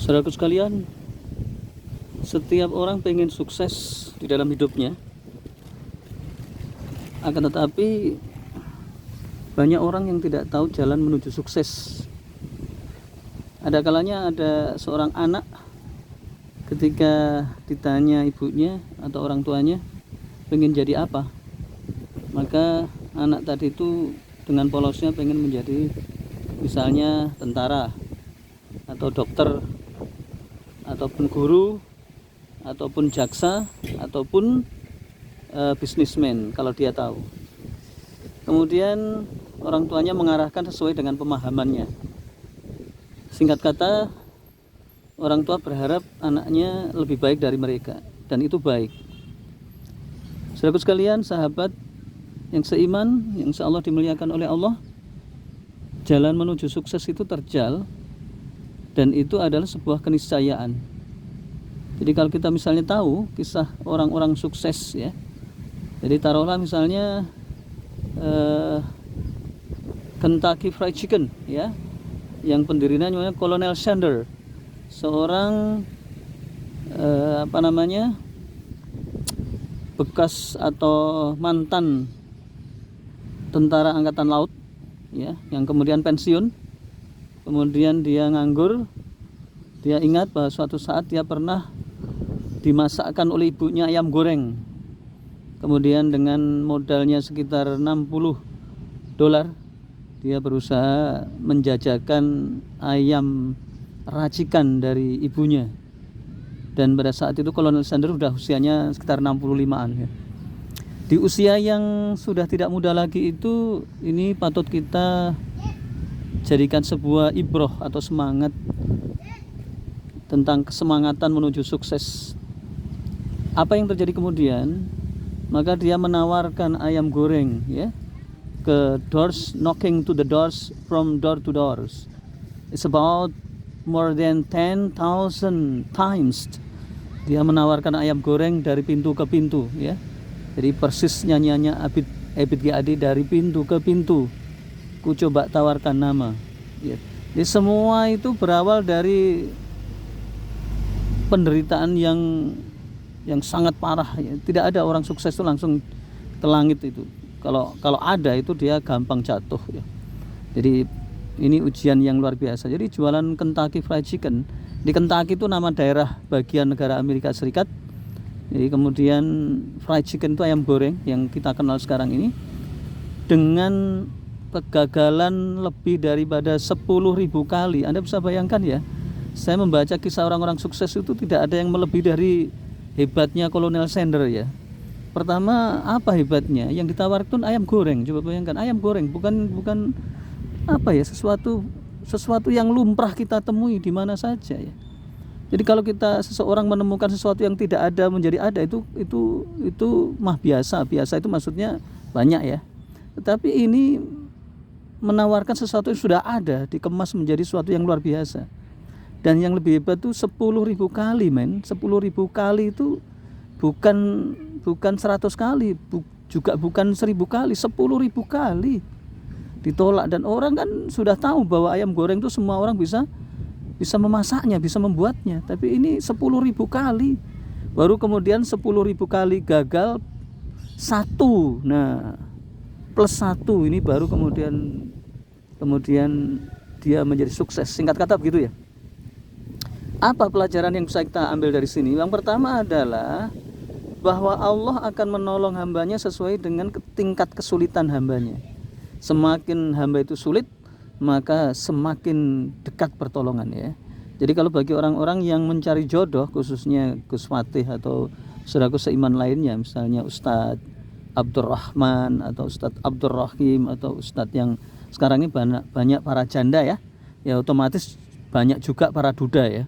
Saudaraku sekalian, setiap orang pengen sukses di dalam hidupnya, akan tetapi banyak orang yang tidak tahu jalan menuju sukses. Ada kalanya ada seorang anak ketika ditanya ibunya atau orang tuanya pengen jadi apa, maka anak tadi itu dengan polosnya pengen menjadi misalnya tentara atau dokter ataupun guru ataupun jaksa ataupun bisnismen kalau dia tahu. Kemudian orang tuanya mengarahkan sesuai dengan pemahamannya. Singkat kata, orang tua berharap anaknya lebih baik dari mereka, dan itu baik. Saudaraku sekalian, sahabat yang seiman, yang insya Allah dimuliakan oleh Allah, jalan menuju sukses itu terjal, dan itu adalah sebuah keniscayaan. Jadi kalau kita misalnya tahu kisah orang-orang sukses ya, jadi taruhlah misalnya Kentucky Fried Chicken ya, yang pendirinya namanya Colonel Sanders, seorang bekas atau mantan tentara angkatan laut ya, yang kemudian pensiun. Kemudian dia nganggur. Dia ingat bahwa suatu saat dia pernah dimasakkan oleh ibunya ayam goreng. Kemudian dengan modalnya sekitar $60, dia berusaha menjajakan ayam racikan dari ibunya. Dan pada saat itu Kolonel Sanders sudah usianya sekitar 65-an ya. Di usia yang sudah tidak muda lagi itu, ini patut kita jadikan sebuah ibroh atau semangat tentang kesemangatan menuju sukses. Apa yang terjadi kemudian? Maka dia menawarkan ayam goreng ya ke doors, knocking to the doors from door to doors. It's about more than 10,000 times. Dia menawarkan ayam goreng dari pintu ke pintu ya. Jadi persis nyanyiannya Ebit G. Ade, dari pintu ke pintu ku coba tawarkan nama ya. Jadi semua itu berawal dari penderitaan yang sangat parah ya. Tidak ada orang sukses itu langsung ke langit itu. Kalau ada itu dia gampang jatuh ya. Jadi ini ujian yang luar biasa. Jadi jualan Kentucky Fried Chicken, di Kentucky itu nama daerah bagian negara Amerika Serikat. Jadi kemudian fried chicken itu ayam goreng yang kita kenal sekarang ini, dengan kegagalan lebih daripada 10.000 kali. Anda bisa bayangkan ya, saya membaca kisah orang-orang sukses itu tidak ada yang melebihi dari hebatnya Kolonel Sanders ya. Pertama, apa hebatnya? Yang ditawarkan ayam goreng. Coba bayangkan, ayam goreng bukan apa ya, sesuatu yang lumrah kita temui di mana saja ya. Jadi kalau seseorang menemukan sesuatu yang tidak ada menjadi ada, itu mah biasa itu maksudnya banyak ya. Tetapi ini menawarkan sesuatu yang sudah ada, dikemas menjadi sesuatu yang luar biasa. Dan yang lebih hebat itu 10.000 kali, men. 10.000 kali itu bukan 100 kali, juga bukan 1.000 kali, 10.000 kali ditolak. Dan orang kan sudah tahu bahwa ayam goreng itu semua orang bisa memasaknya, bisa membuatnya. Tapi ini 10.000 kali. Baru kemudian 10.000 kali gagal, satu. Nah, plus satu ini baru kemudian dia menjadi sukses. Singkat kata begitu ya. Apa pelajaran yang bisa kita ambil dari sini? Yang pertama adalah bahwa Allah akan menolong hambanya sesuai dengan tingkat kesulitan hambanya. Semakin hamba itu sulit, maka semakin dekat pertolongan ya. Jadi kalau bagi orang-orang yang mencari jodoh, khususnya Gus Fatih atau saudaraku seiman lainnya, misalnya Ustadz Abdurrahman atau Ustadz Abdurrahim atau Ustadz yang sekarang ini banyak para janda ya, otomatis banyak juga para duda ya.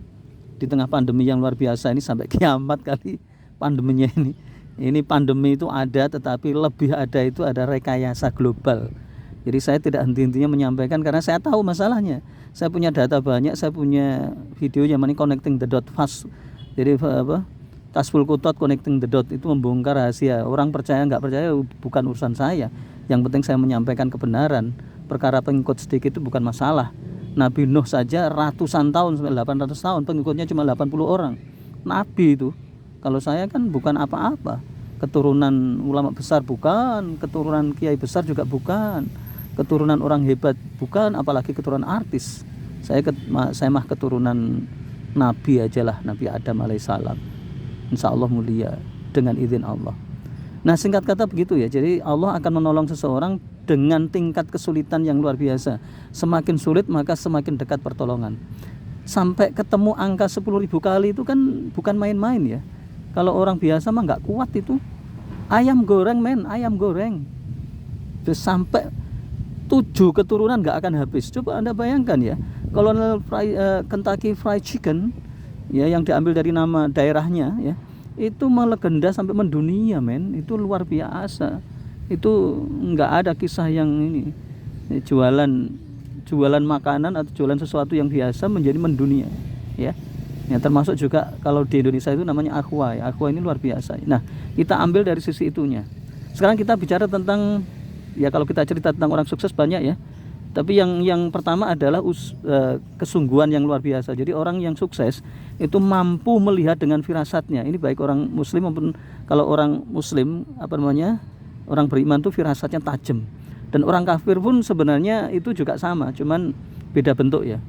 Di tengah pandemi yang luar biasa ini, sampai kiamat kali pandeminya ini. Ini pandemi itu ada, tetapi lebih ada rekayasa global. Jadi saya tidak henti-hentinya menyampaikan karena saya tahu masalahnya. Saya punya data banyak, saya punya video yang mana connecting the dot fast. Jadi Tasful Kutot connecting the dot itu membongkar rahasia. Orang percaya nggak percaya bukan urusan saya. Yang penting saya menyampaikan kebenaran. Perkara pengikut sedikit itu bukan masalah. Nabi Nuh saja ratusan tahun sampai 800 tahun, pengikutnya cuma 80 orang. Nabi itu, kalau saya kan bukan apa-apa, keturunan ulama besar bukan, keturunan kiai besar juga bukan, keturunan orang hebat bukan, apalagi keturunan artis. Saya mah keturunan Nabi aja lah, Nabi Adam alaihissalam. Insya Allah mulia dengan izin Allah. Nah, singkat kata begitu ya. Jadi Allah akan menolong seseorang dengan tingkat kesulitan yang luar biasa. Semakin sulit maka semakin dekat pertolongan. Sampai ketemu angka 10.000 kali itu kan bukan main-main ya. Kalau orang biasa mah nggak kuat itu. Ayam goreng ayam goreng. Terus sampai 7 keturunan nggak akan habis. Coba Anda bayangkan ya. Kentucky Fried Chicken ya, yang diambil dari nama daerahnya ya, itu melegenda sampai mendunia itu luar biasa. Itu nggak ada kisah yang ini jualan makanan atau jualan sesuatu yang biasa menjadi mendunia ya. Termasuk juga kalau di Indonesia itu namanya aqua ya. Aqua ini luar biasa. Nah, kita ambil dari sisi itunya. Sekarang kita bicara tentang ya, kalau kita cerita tentang orang sukses banyak ya. Tapi yang pertama adalah kesungguhan yang luar biasa. Jadi orang yang sukses itu mampu melihat dengan firasatnya. Ini baik orang muslim maupun kalau orang muslim orang beriman itu firasatnya tajam. Dan orang kafir pun sebenarnya itu juga sama, cuman beda bentuk ya.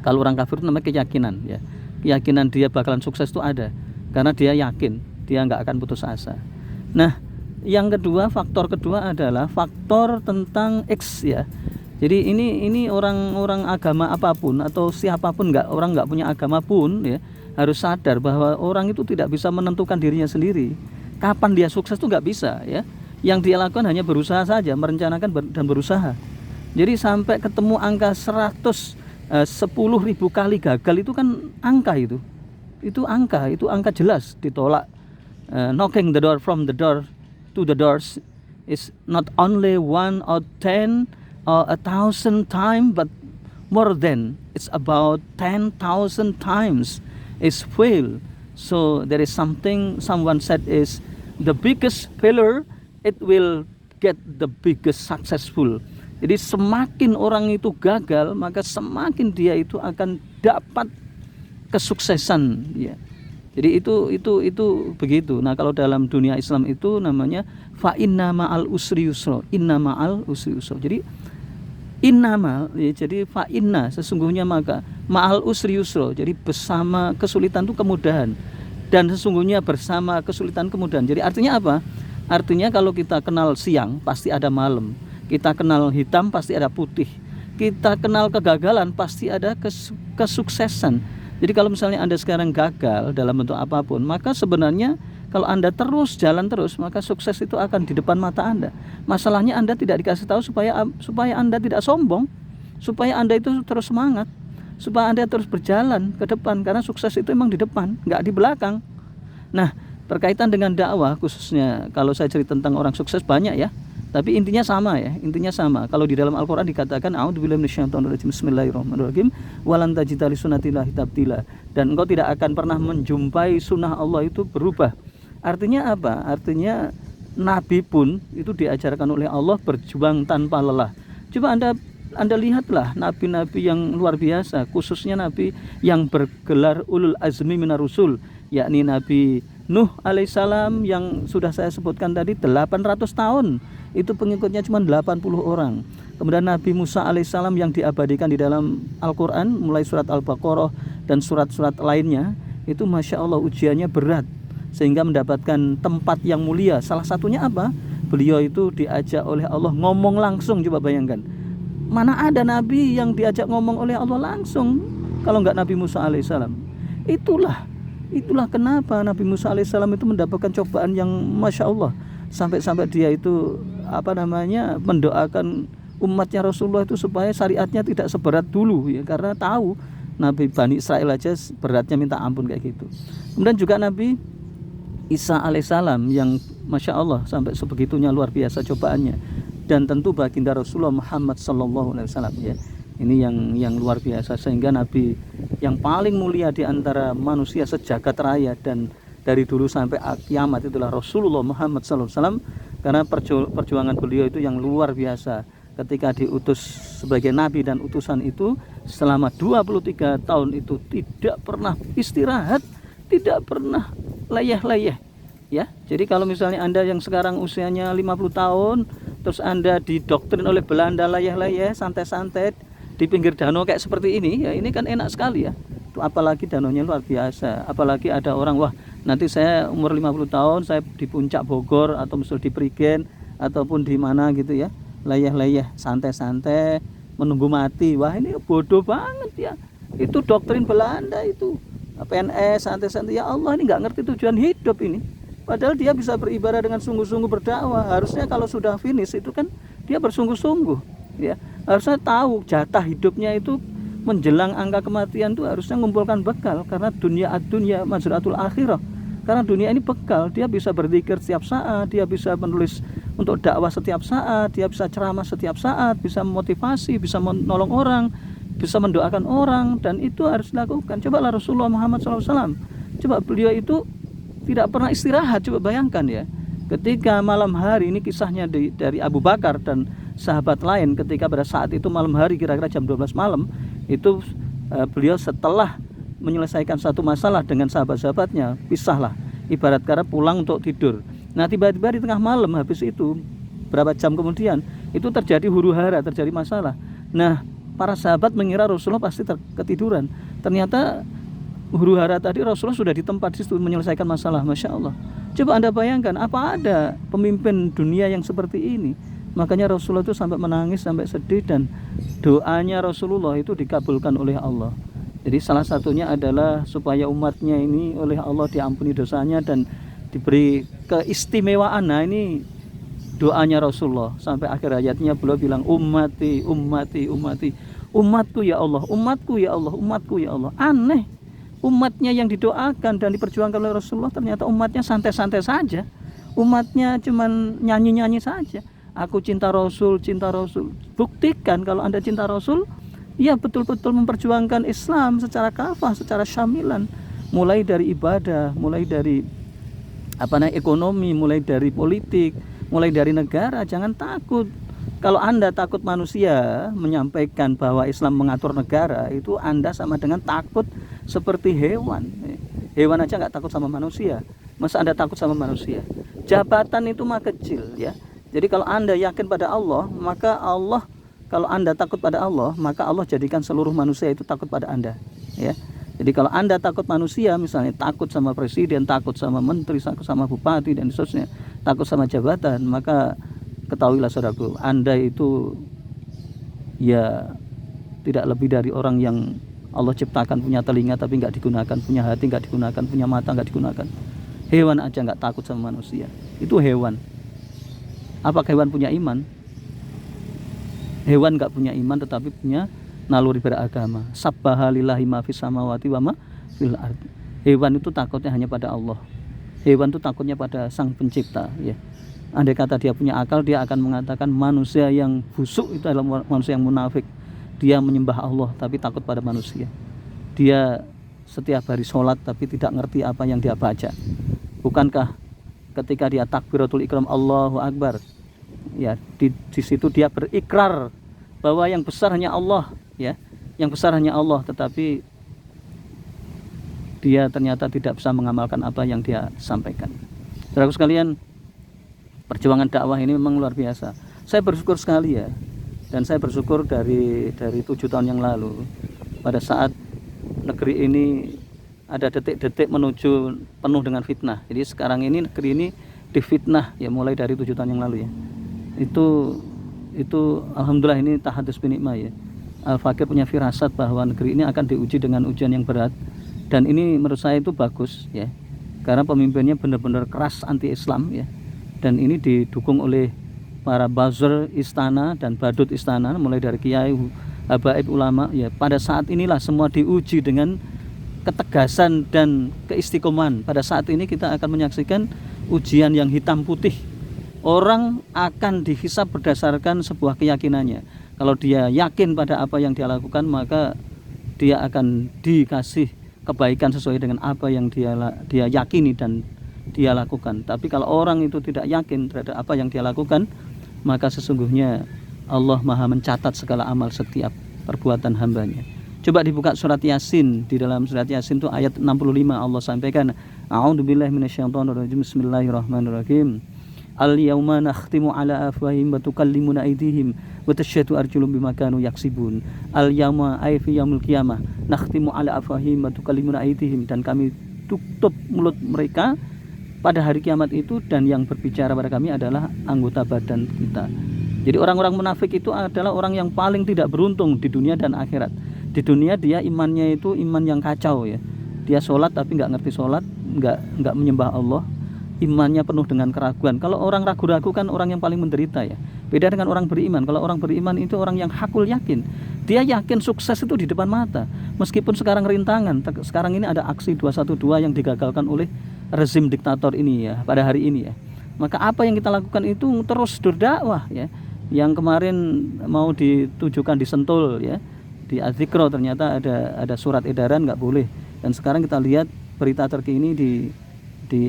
Kalau orang kafir itu namanya keyakinan ya. Keyakinan dia bakalan sukses itu ada karena dia yakin dia nggak akan putus asa. Nah, yang kedua, faktor kedua adalah faktor tentang X ya. Jadi ini orang agama apapun atau siapapun, orang nggak punya agama pun ya, harus sadar bahwa orang itu tidak bisa menentukan dirinya sendiri. Kapan dia sukses itu nggak bisa ya. Yang dia lakukan hanya berusaha saja, merencanakan dan berusaha. Jadi sampai ketemu angka 10.000 kali gagal itu kan angka itu. Itu angka jelas ditolak. Knocking the door from the door to the doors is not only 1 or 10 or 1,000 times, but more than, it's about 10,000 times is fail. So there is something someone said is the biggest failure, it will get the biggest successful. Jadi semakin orang itu gagal, maka semakin dia itu akan dapat kesuksesan ya. Jadi itu begitu. Nah, kalau dalam dunia Islam itu namanya fa inna ma'al usri yusra. Inna ma'al usri yusra. Jadi innamal ya, jadi fa inna sesungguhnya maka ma'al usri yusra. Jadi bersama kesulitan itu kemudahan. Dan sesungguhnya bersama kesulitan kemudahan. Jadi artinya apa? Artinya kalau kita kenal siang pasti ada malam. Kita kenal hitam pasti ada putih. Kita kenal kegagalan pasti ada kesuksesan. Jadi kalau misalnya Anda sekarang gagal dalam bentuk apapun, maka sebenarnya kalau Anda terus jalan terus, maka sukses itu akan di depan mata Anda. Masalahnya Anda tidak dikasih tahu supaya Anda tidak sombong, supaya Anda itu terus semangat, supaya Anda terus berjalan ke depan, karena sukses itu memang di depan, nggak di belakang. Nah, berkaitan dengan dakwah khususnya, kalau saya cerita tentang orang sukses banyak ya. Tapi intinya sama ya, Kalau di dalam Al-Qur'an dikatakan a'udzubillahi minasyaitonirrajim, bismillahirrahmanirrahim, walan tajida li sunnatillahi tabdila. Dan engkau tidak akan pernah menjumpai sunnah Allah itu berubah. Artinya apa? Artinya nabi pun itu diajarkan oleh Allah berjuang tanpa lelah. Coba Anda lihatlah nabi-nabi yang luar biasa, khususnya nabi yang bergelar ulul azmi minar rusul, yakni Nabi Nuh alaihissalam yang sudah saya sebutkan tadi 800 tahun. Itu pengikutnya cuma 80 orang. Kemudian Nabi Musa alaihissalam yang diabadikan di dalam Al-Quran, mulai surat Al-Baqarah dan surat-surat lainnya, itu Masya Allah ujiannya berat, sehingga mendapatkan tempat yang mulia. Salah satunya apa? Beliau itu diajak oleh Allah ngomong langsung. Coba bayangkan, mana ada Nabi yang diajak ngomong oleh Allah langsung kalau nggak Nabi Musa alaihissalam. Itulah kenapa Nabi Musa alaihissalam itu mendapatkan cobaan yang Masya Allah. Sampai dia itu mendoakan umatnya Rasulullah itu supaya syariatnya tidak seberat dulu ya, karena tahu Nabi Bani Israel aja beratnya minta ampun kayak gitu. Kemudian juga Nabi Isa alaihissalam yang Masya Allah sampai sebegitunya luar biasa cobaannya. Dan tentu baginda Rasulullah Muhammad sallallahu alaihi wasallam ya. Ini yang luar biasa, sehingga Nabi yang paling mulia di antara manusia sejagat raya dan dari dulu sampai kiamat itulah Rasulullah Muhammad sallallahu alaihi wasallam, karena perjuangan beliau itu yang luar biasa ketika diutus sebagai nabi dan utusan itu selama 23 tahun itu tidak pernah istirahat, tidak pernah leyeh-leyeh ya. Jadi kalau misalnya Anda yang sekarang usianya 50 tahun terus Anda didoktrin oleh Belanda leyeh-leyeh, santai-santai di pinggir danau kayak seperti ini ya, ini kan enak sekali ya. Itu apalagi danaunya luar biasa, apalagi ada orang, wah nanti saya umur 50 tahun saya di puncak Bogor atau misalnya di Prigen ataupun di mana gitu ya, leyeh-leyeh santai-santai menunggu mati. Wah ini bodoh banget ya, itu doktrin Belanda itu. PNS santai-santai, ya Allah ini nggak ngerti tujuan hidup ini. Padahal dia bisa beribadah dengan sungguh-sungguh berdakwah. Harusnya kalau sudah finish itu kan dia bersungguh-sungguh ya, harusnya tahu jatah hidupnya itu menjelang angka kematian itu harusnya mengumpulkan bekal, karena dunia mazratul akhirah. Karena dunia ini bekal, dia bisa berzikir setiap saat, dia bisa menulis untuk dakwah setiap saat, dia bisa ceramah setiap saat, bisa memotivasi, bisa menolong orang, bisa mendoakan orang, dan itu harus dilakukan. Coba lah Rasulullah Muhammad SAW, coba beliau itu tidak pernah istirahat. Coba bayangkan ya, ketika malam hari, ini kisahnya dari Abu Bakar dan sahabat lain, ketika pada saat itu malam hari kira-kira jam 12 malam itu beliau setelah menyelesaikan satu masalah dengan sahabat-sahabatnya, pisahlah, ibarat kata pulang untuk tidur. Nah tiba-tiba di tengah malam, habis itu berapa jam kemudian itu terjadi huru-hara, terjadi masalah. Nah para sahabat mengira Rasulullah pasti ketiduran, ternyata huru-hara tadi Rasulullah sudah di tempat situ menyelesaikan masalah. Masya Allah, coba Anda bayangkan, apa ada pemimpin dunia yang seperti ini? Makanya Rasulullah itu sampai menangis, sampai sedih, dan doanya Rasulullah itu dikabulkan oleh Allah. Jadi salah satunya adalah supaya umatnya ini oleh Allah diampuni dosanya dan diberi keistimewaan. Nah ini doanya Rasulullah, sampai akhir ayatnya beliau bilang ummati, ummati, ummati, umatku ya Allah, umatku ya Allah, umatku ya Allah. Aneh, umatnya yang didoakan dan diperjuangkan oleh Rasulullah, ternyata umatnya santai-santai saja, umatnya cuman nyanyi-nyanyi saja. Aku cinta Rasul, cinta Rasul. Buktikan kalau Anda cinta Rasul, ya betul-betul memperjuangkan Islam secara kafah, secara syamilan, mulai dari ibadah, mulai dari ekonomi, mulai dari politik, mulai dari negara. Jangan takut. Kalau Anda takut manusia menyampaikan bahwa Islam mengatur negara, itu Anda sama dengan takut seperti hewan. Hewan aja nggak takut sama manusia, masa Anda takut sama manusia? Jabatan itu mah kecil ya. Jadi kalau Anda yakin pada Allah, maka Allah, kalau Anda takut pada Allah, maka Allah jadikan seluruh manusia itu takut pada Anda ya. Jadi kalau Anda takut manusia, misalnya takut sama presiden, takut sama menteri, takut sama bupati dan seterusnya, takut sama jabatan, maka ketahuilah saudaraku, Anda itu ya tidak lebih dari orang yang Allah ciptakan punya telinga tapi nggak digunakan, punya hati nggak digunakan, punya mata nggak digunakan. Hewan aja nggak takut sama manusia, itu hewan. Apakah hewan punya iman? Hewan nggak punya iman tetapi punya naluri beragama. Sabbaha lillahi ma fis samawati wa ma fil ardi. Hewan itu takutnya hanya pada Allah. Hewan itu takutnya pada Sang Pencipta ya. Andai kata dia punya akal, dia akan mengatakan manusia yang busuk itu adalah manusia yang munafik. Dia menyembah Allah tapi takut pada manusia. Dia setiap hari sholat tapi tidak ngerti apa yang dia baca. Bukankah ketika dia takbiratul ikram Allahu Akbar ya, di situ dia berikrar bahwa yang besar hanya Allah ya, yang besar hanya Allah, tetapi dia ternyata tidak bisa mengamalkan apa yang dia sampaikan. Saudaraku sekalian, perjuangan dakwah ini memang luar biasa. Saya bersyukur sekali ya, dan saya bersyukur dari 7 tahun yang lalu, pada saat negeri ini ada detik-detik menuju penuh dengan fitnah. Jadi sekarang ini negeri ini difitnah ya, mulai dari 7 tahun yang lalu ya. Itu alhamdulillah, ini tahadus binikmah ya. Al-Fakir punya firasat bahwa negeri ini akan diuji dengan ujian yang berat, dan ini menurut saya itu bagus ya. Karena pemimpinnya benar-benar keras anti-Islam ya. Dan ini didukung oleh para buzzer istana dan badut istana, mulai dari kiai, habaib, ulama ya. Pada saat inilah semua diuji dengan ketegasan dan keistiqomahan. Pada saat ini kita akan menyaksikan ujian yang hitam putih. Orang akan dihisab berdasarkan sebuah keyakinannya. Kalau dia yakin pada apa yang dia lakukan, maka dia akan dikasih kebaikan sesuai dengan apa yang dia yakini dan dia lakukan. Tapi kalau orang itu tidak yakin terhadap apa yang dia lakukan, maka sesungguhnya Allah Maha mencatat segala amal setiap perbuatan hambanya. Coba dibuka surat Yasin. Di dalam surat Yasin itu ayat 65 Allah sampaikan, a'udzubillahi minasyaitonirrajim, bismillahirrahmanirrahim. Al-yauma nakhtimu ala afwahihim wa tukallimuna aydihim wa tashhadu arjuluhum bima kanu yaksibun. Al-yauma ay fi yaumil qiyamah nakhtimu ala afwahihim wa tukallimuna aydihim, dan kami tutup mulut mereka pada hari kiamat itu, dan yang berbicara pada kami adalah anggota badan kita. Jadi orang-orang munafik itu adalah orang yang paling tidak beruntung di dunia dan akhirat. Di dunia dia imannya itu iman yang kacau ya. Dia sholat tapi nggak ngerti sholat, nggak menyembah Allah. Imannya penuh dengan keraguan. Kalau orang ragu-ragu kan orang yang paling menderita ya. Beda dengan orang beriman. Kalau orang beriman itu orang yang hakul yakin. Dia yakin sukses itu di depan mata. Meskipun sekarang rintangan. Sekarang ini ada aksi 212 yang digagalkan oleh rezim diktator ini ya, pada hari ini ya. Maka apa yang kita lakukan itu terus berdakwah ya. Yang kemarin mau ditujukan di Sentul ya, di Adzikro ternyata ada surat edaran nggak boleh. Dan sekarang kita lihat berita terkini di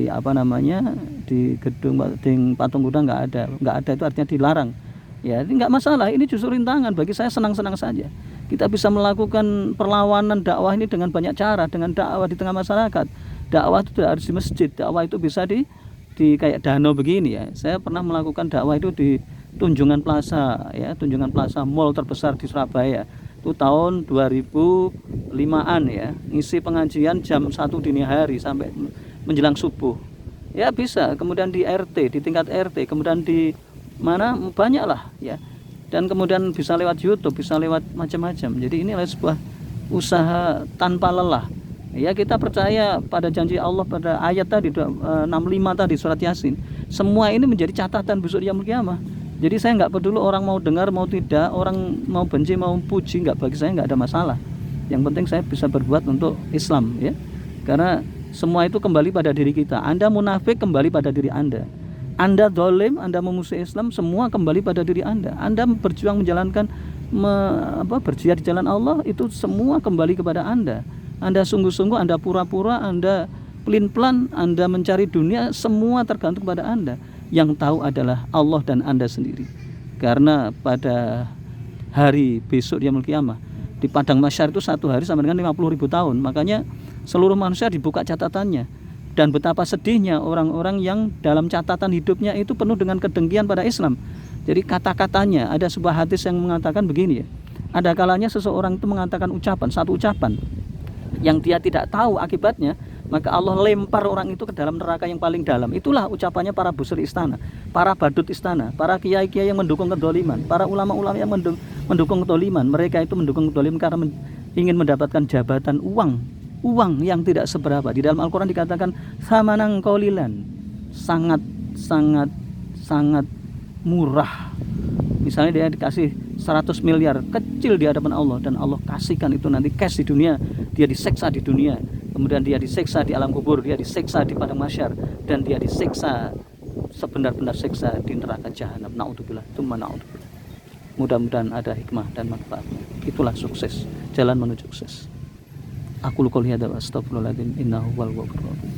apa namanya, di gedung Patung Kuda nggak ada, itu artinya dilarang ya. Ini nggak masalah, ini justru rintangan bagi saya, senang-senang saja kita bisa melakukan perlawanan dakwah ini dengan banyak cara, dengan dakwah di tengah masyarakat. Dakwah itu tidak harus di masjid, dakwah itu bisa di kayak danau begini ya. Saya pernah melakukan dakwah itu di Tunjungan Plaza ya, Tunjungan Plaza mall terbesar di Surabaya. Itu tahun 2005-an ya. Ngisi pengajian jam 1 dini hari sampai menjelang subuh. Ya bisa, kemudian di RT, di tingkat RT, kemudian di mana banyak lah ya. Dan kemudian bisa lewat YouTube, bisa lewat macam-macam. Jadi ini adalah sebuah usaha tanpa lelah. Ya, kita percaya pada janji Allah pada ayat tadi 65 tadi surat Yasin. Semua ini menjadi catatan besok yaumul qiyamah. Jadi saya nggak peduli orang mau dengar mau tidak, orang mau benci mau puji, bagi saya nggak ada masalah. Yang penting saya bisa berbuat untuk Islam ya. Karena semua itu kembali pada diri kita. Anda munafik kembali pada diri Anda. Anda zalim, Anda memusuhi Islam, semua kembali pada diri Anda. Anda berjuang menjalankan berjihad di jalan Allah, itu semua kembali kepada Anda. Anda sungguh-sungguh, Anda pura-pura, Anda pelin-pelan, Anda mencari dunia, semua tergantung pada Anda. Yang tahu adalah Allah dan Anda sendiri. Karena pada hari besok yaumul qiyamah di padang mahsyar itu satu hari sama dengan 50.000 tahun. Makanya seluruh manusia dibuka catatannya. Dan betapa sedihnya orang-orang yang dalam catatan hidupnya itu penuh dengan kedengkian pada Islam. Jadi kata-katanya, ada sebuah hadis yang mengatakan begini ya. Ada kalanya seseorang itu mengatakan satu ucapan yang dia tidak tahu akibatnya, maka Allah lempar orang itu ke dalam neraka yang paling dalam. Itulah ucapannya para busur istana, para badut istana, para kiai-kiai yang mendukung kedoliman, para ulama-ulama yang mendukung kedoliman. Mereka itu mendukung kedoliman karena ingin mendapatkan jabatan, uang yang tidak seberapa. Di dalam Al-Quran dikatakan samanan qalilan, sangat murah. Misalnya dia dikasih 100 miliar, kecil di hadapan Allah, dan Allah kasihkan itu nanti cash di dunia. Dia diseksa di dunia, kemudian dia diseksa di alam kubur, dia diseksa di padang mahsyar, dan dia diseksa sebenar-benar seksa di neraka jahanam. Naudzubillah, tsumma naudzubillah. Mudah-mudahan ada hikmah dan manfaatnya. Itulah sukses, jalan menuju sukses. Aku qouli hadza wa astaghfirullahaladzim, innahu huwal ghafurur rahim.